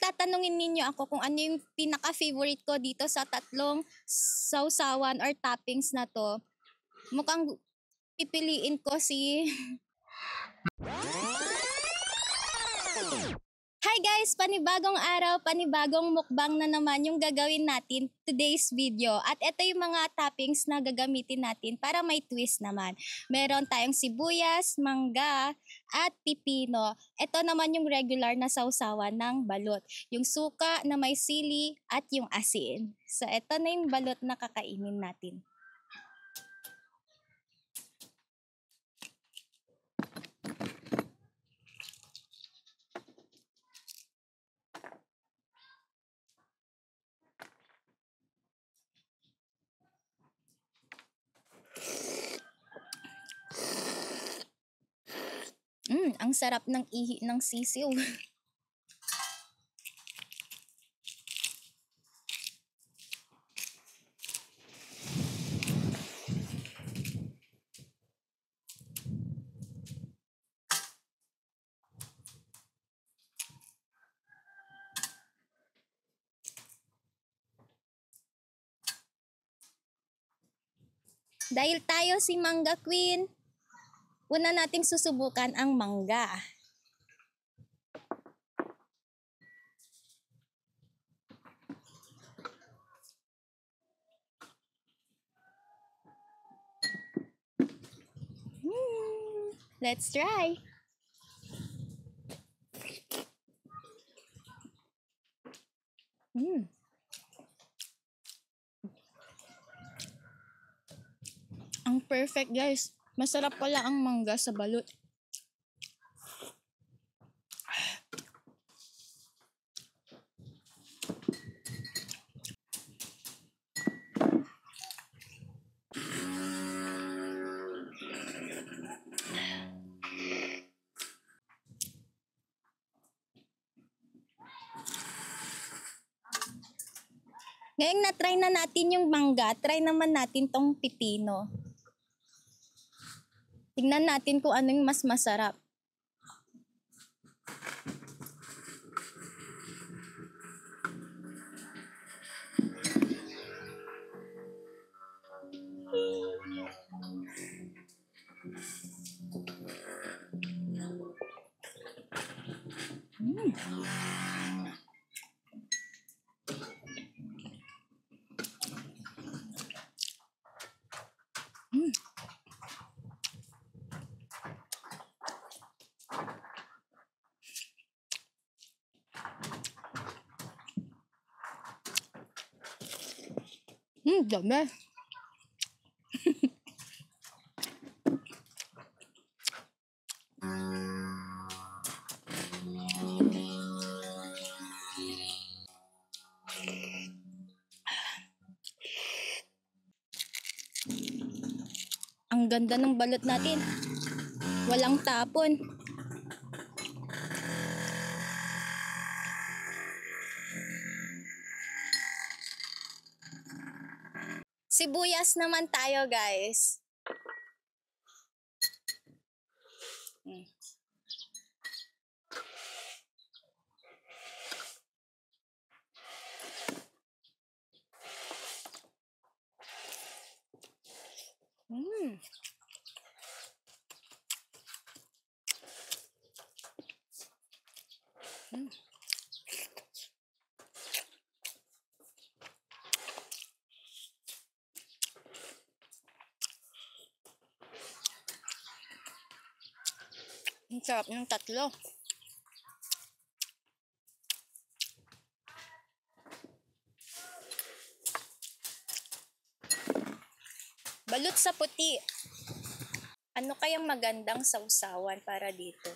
tatanungin ninyo ako kung ano yung pinaka-favorite ko dito sa tatlong sausawan or toppings na to, mukhang pipiliin ko si... Hi guys! Panibagong araw, panibagong mukbang na naman yung gagawin natin today's video. At ito yung mga toppings na gagamitin natin para may twist naman. Meron tayong sibuyas, mangga, at pipino. Ito naman yung regular na sausawan ng balot. Yung suka na may sili at yung asin. So ito na yung balot na kakainin natin. Ang sarap ng ihi ng sisiw. Dahil tayo si Mangga Queen, una nating susubukan ang mangga. Let's try. Ang perfect guys. Masarap pala ang mangga sa balot. Ngayong na-try na natin yung mangga, try naman natin tong pipino. Tingnan natin kung ano yung mas masarap. Dami. Ang ganda ng balot natin. Walang tapon. Sibuyas naman tayo, guys. Ang sarap ng tatlo. Balot sa puti. Ano kayang magandang sausawan para dito?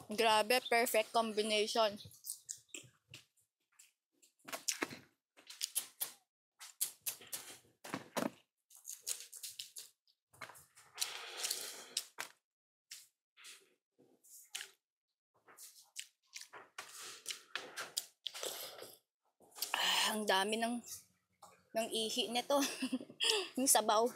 Grabe, perfect combination. Ang dami ng ihi nito. Yung sabaw.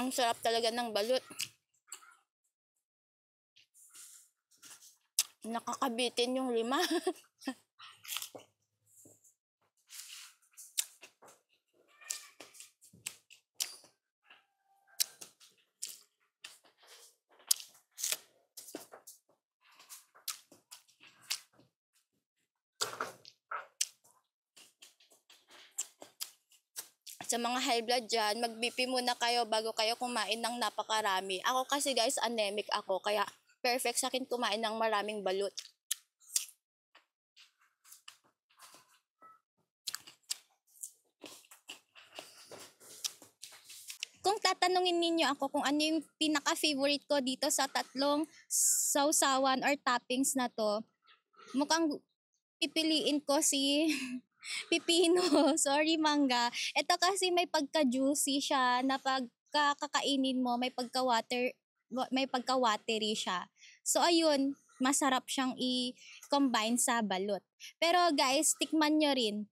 Ang sarap talaga ng balut. Nakakabitin yung 5. Sa mga high blood dyan, mag-BP muna kayo bago kayo kumain ng napakarami. Ako kasi guys, anemic ako, kaya perfect sa akin kumain ng maraming balut. Kung tatanungin ninyo ako kung ano yung pinaka-favorite ko dito sa tatlong sausawan or toppings na to, mukhang pipiliin ko si pipino, sorry mangga. Ito kasi may pagka-juicy siya na pagkakainin mo, may pagka-watery siya. So ayun, masarap siyang i-combine sa balut. Pero guys, tikman nyo rin.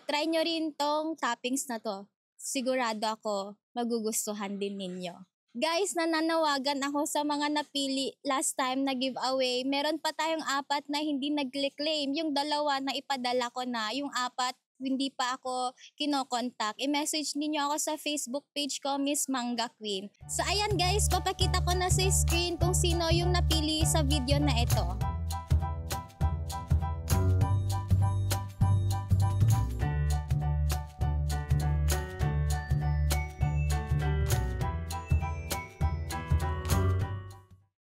Try nyo rin tong toppings na to. Sigurado ako, magugustuhan din ninyo. Guys, nananawagan ako sa mga napili last time na giveaway. Meron pa tayong 4 na hindi nag-claim. Yung 2 na ipadala ko na. Yung 4, hindi pa ako kinokontak. I-message ninyo ako sa Facebook page ko, Miss Mangga Queen. So ayan guys, papakita ko na sa screen kung sino yung napili sa video na ito.